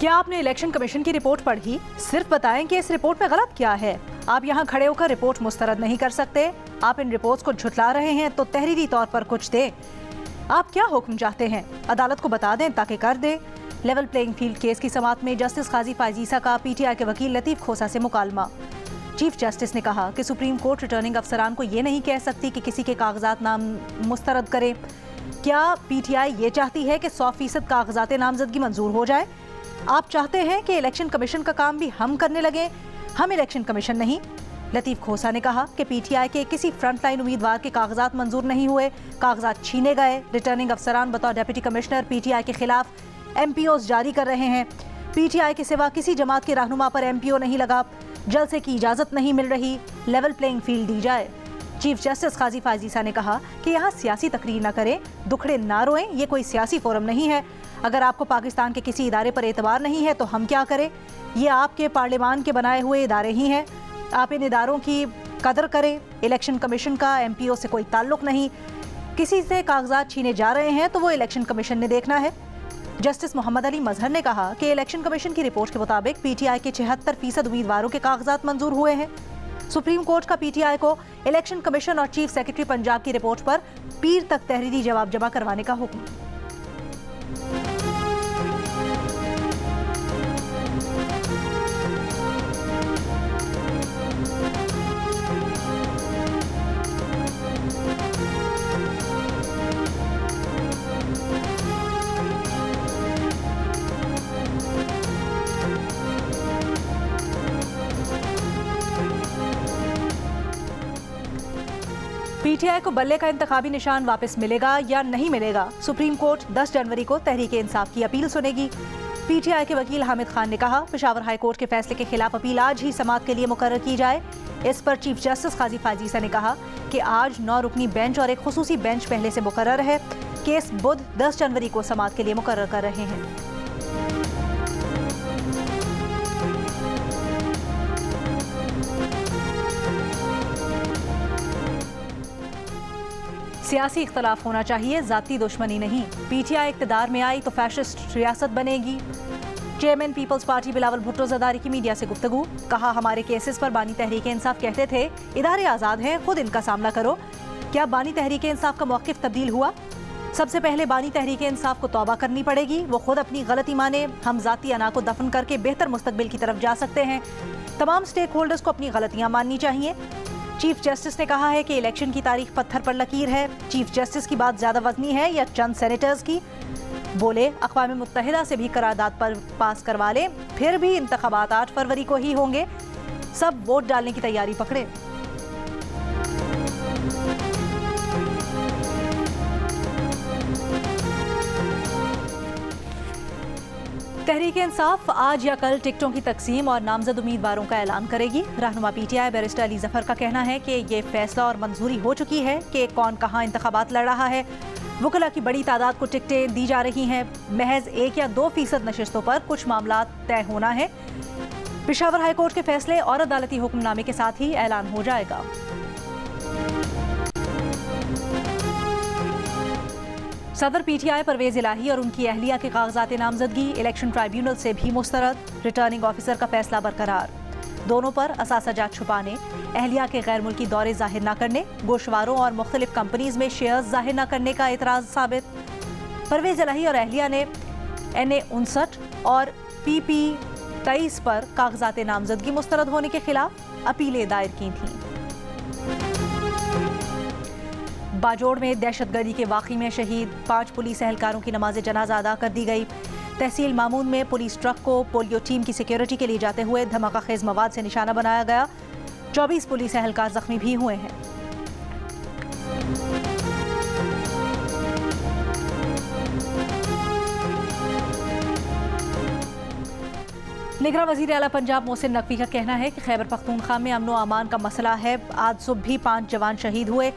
क्या आपने election commission की रिपोर्ट पढ़ी? सिर्फ बताएं कि इस रिपोर्ट में गलत क्या है। आप यहाँ खड़े होकर रिपोर्ट मुस्तरद नहीं कर सकते। आप इन रिपोर्ट्स को झुठला रहे हैं तो तहरीरी तौर पर कुछ दें। आप क्या हुक्म चाहते हैं? अदालत को बता दें ताकि कर दे। लेवल प्लेइंग फील्ड केस की समाअत में जस्टिस काजी फायजीसा का पीटीआई के वकील लतीफ खोसा से मुकालमा। चीफ जस्टिस ने कहा कि सुप्रीम कोर्ट रिटर्निंग अफसरान को ये नहीं कह सकती कि किसी के कागजात नाम मुस्तरद करे। क्या पीटीआई ये चाहती है कि 100% कागजात नामजदगी मंजूर हो जाए? आप चाहते हैं कि इलेक्शन कमीशन का काम भी हम करने लगे, हम इलेक्शन कमीशन नहीं। लतीफ खोसा ने कहा कि पीटीआई के किसी फ्रंटलाइन उम्मीदवार के कागजात मंजूर नहीं हुए, कागजात छीने गए। रिटर्निंग अफसरान बतौर डिप्टी कमिश्नर पीटीआई के खिलाफ एमपीओज जारी कर रहे हैं। पीटीआई के सिवा किसी जमात के रहनुमा पर एमपीओ नहीं लगा। जलसे की इजाजत नहीं मिल रही। लेवल प्लेइंग फील्ड दी जाए। चीफ जस्टिस काजी फायजीसा ने कहा कि यहाँ सियासी तकरीर न करें, दुखड़े ना रोएं, ये कोई सियासी फोरम नहीं है। अगर आपको पाकिस्तान के किसी इदारे पर एतबार नहीं है तो हम क्या करें? ये आपके पार्लियामान के बनाए हुए इदारे ही हैं। आप इन इदारों की कदर करें। इलेक्शन कमीशन का एमपीओ से कोई ताल्लुक नहीं। किसी से कागजात छीने जा रहे हैं तो वो इलेक्शन कमीशन ने देखना है। जस्टिस मोहम्मद अली मजहर ने कहा कि इलेक्शन कमीशन की रिपोर्ट के मुताबिक पीटीआई के 76% उम्मीदवारों के कागजात मंजूर हुए हैं। सुप्रीम कोर्ट का पीटीआई को इलेक्शन कमीशन और चीफ सेक्रेटरी पंजाब की रिपोर्ट पर पीर तक तहरीरी जवाब जमा करवाने का हुक्म। पीटीआई को बल्ले का इंतखाबी निशान वापस मिलेगा या नहीं मिलेगा? सुप्रीम कोर्ट 10 जनवरी को तहरीके इंसाफ की अपील सुनेगी। पीटीआई के वकील हामिद खान ने कहा पेशावर हाई कोर्ट के फैसले के खिलाफ अपील आज ही समाअत के लिए मुकर्रर की जाए। इस पर चीफ जस्टिस काजी फायजीसा ने कहा कि आज 9 रुकनी बेंच और एक खुसूसी बेंच पहले से मुकर्रर है। केस बुध 10 जनवरी को समाअत के लिए मुकर्रर कर रहे हैं। सियासी इख्तलाफ होना चाहिए, जाती दुश्मनी नहीं। पीटीआई इक़्तिदार में आई तो फैशिस्ट रियासत बनेगी। चेयरमैन पीपल्स पार्टी बिलावल भुट्टो ज़रदारी की मीडिया से गुफ्तगू। कहा हमारे केसेस पर बानी तहरीक इंसाफ कहते थे इदारे आज़ाद हैं, खुद इनका सामना करो। क्या बानी तहरीक इंसाफ का मौक़िफ़ तब्दील हुआ? सबसे पहले बानी तहरीक इंसाफ को तौबा करनी पड़ेगी। वो खुद अपनी गलती माने। हम जाती अना को दफन करके बेहतर मुस्तकबिल की तरफ जा सकते हैं। तमाम स्टेक होल्डर्स को अपनी गलतियाँ माननी चाहिए। चीफ जस्टिस ने कहा है कि इलेक्शन की तारीख पत्थर पर लकीर है। चीफ जस्टिस की बात ज्यादा वजनी है या चंद सेनेटर्स की? बोले अक़वाम मुत्तहिदा से भी करारदाद पर पास करवा लें, फिर भी इंतखाबात 8 फरवरी को ही होंगे। सब वोट डालने की तैयारी पकड़े। तहरीक इंसाफ आज या कल टिकटों की तकसीम और नामजद उम्मीदवारों का ऐलान करेगी। रहनुमा पीटीआई बैरिस्टर अली जफर का कहना है कि ये फैसला और मंजूरी हो चुकी है कि कौन कहां इंतखाबात लड़ रहा है। वकला की बड़ी तादाद को टिकटें दी जा रही हैं। महज 1 या 2% नशिस्तों पर कुछ मामला तय होना है। पेशावर हाई कोर्ट के फैसले और अदालती हुक्मनामे के साथ ही ऐलान हो जाएगा। सदर पीटीआई परवेज इलाही और उनकी अहलिया के कागजात नामजदगी इलेक्शन ट्राइब्यूनल से भी मुस्तरद। रिटर्निंग ऑफिसर का फैसला बरकरार। दोनों पर असासाजात छुपाने, अहलिया के गैर मुल्की दौरे जाहिर न करने, गोशवारों और मुख्तलिफ कंपनीज में शेयर्स जाहिर न करने का एतराज़ साबित। परवेज इलाही और अहलिया ने NA 59 और PP 23 पर कागजात नामजदगी मुस्तरद होने के खिलाफ अपीलें दायर की थीं। बाजोड़ में दहशतगर्दी के वाक़ई में शहीद 5 पुलिस एहलकारों की नमाज जनाजा अदा कर दी गई। तहसील मामून में पुलिस ट्रक को पोलियो टीम की सिक्योरिटी के लिए जाते हुए धमाका खेज मवाद से निशाना बनाया गया। 24 पुलिस एहलकार जख्मी भी हुए हैं। निगरान वज़ीर आला पंजाब मोहसिन नकवी का कहना है कि खैबर पख्तूनख्वा में अमन व अमान का मसला है। आज सुबह भी 5 जवान शहीद हुए।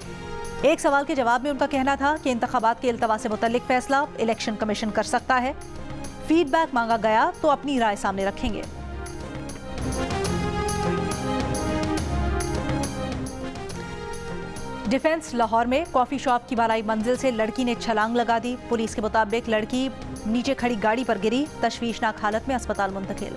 एक सवाल के जवाब में उनका कहना था कि इंतखाबात के इल्तवा से मुतल्लिक फैसला इलेक्शन कमीशन कर सकता है। फीडबैक मांगा गया तो अपनी राय सामने रखेंगे। डिफेंस लाहौर में कॉफी शॉप की बालाई मंजिल से लड़की ने छलांग लगा दी। पुलिस के मुताबिक लड़की नीचे खड़ी गाड़ी पर गिरी, तशवीशनाक हालत में अस्पताल मुंतकिल।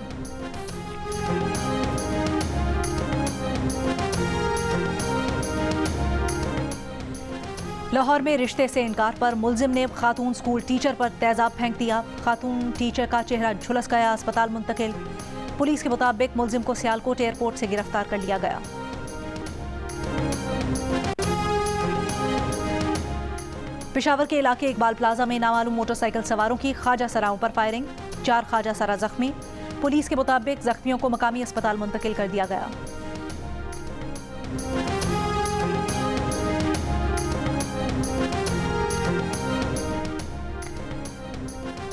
लाहौर में रिश्ते से इनकार पर मुलजिम ने खातून स्कूल टीचर पर तेजाब फेंक दिया। खातून टीचर का चेहरा झुलस गया, अस्पताल मुंतकिल। पुलिस के मुताबिक मुलजिम को सियालकोट एयरपोर्ट से गिरफ्तार कर लिया गया। पेशावर के इलाके इकबाल प्लाजा में नामालूम मोटरसाइकिल सवारों की ख्वाजा सराओं पर फायरिंग, 4 ख्वाजा सरा जख्मी। पुलिस के मुताबिक जख्मियों को मकामी अस्पताल मुंतकिल कर दिया गया।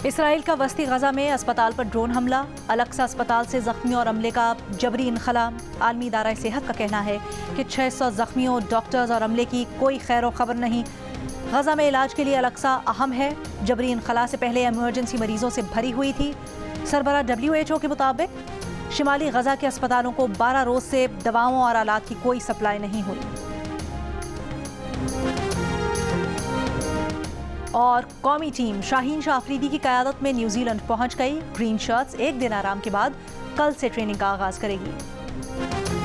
इसराइल का वस्ती गजा में अस्पताल पर ड्रोन हमला, अलक्सा अस्पताल से जख्मियों और अमले का जबरी इनखला। आलमी इदारा सेहत का कहना है कि 600 जख्मियों, डॉक्टर्स और अमले की कोई खैर खबर नहीं। गजा में इलाज के लिए अलक्सा अहम है। जबरी इनखला से पहले इमरजेंसी मरीजों से भरी हुई थी। सरबरा WHO के मुताबिक शिमाली गजा के अस्पतालों को 12 रोज से दवाओं और आलात की कोई सप्लाई नहीं हुई। और कौमी टीम शाहीन शाह अफरीदी की क़यादत में न्यूजीलैंड पहुंच गई। ग्रीन शर्ट्स एक दिन आराम के बाद कल से ट्रेनिंग का आगाज करेगी।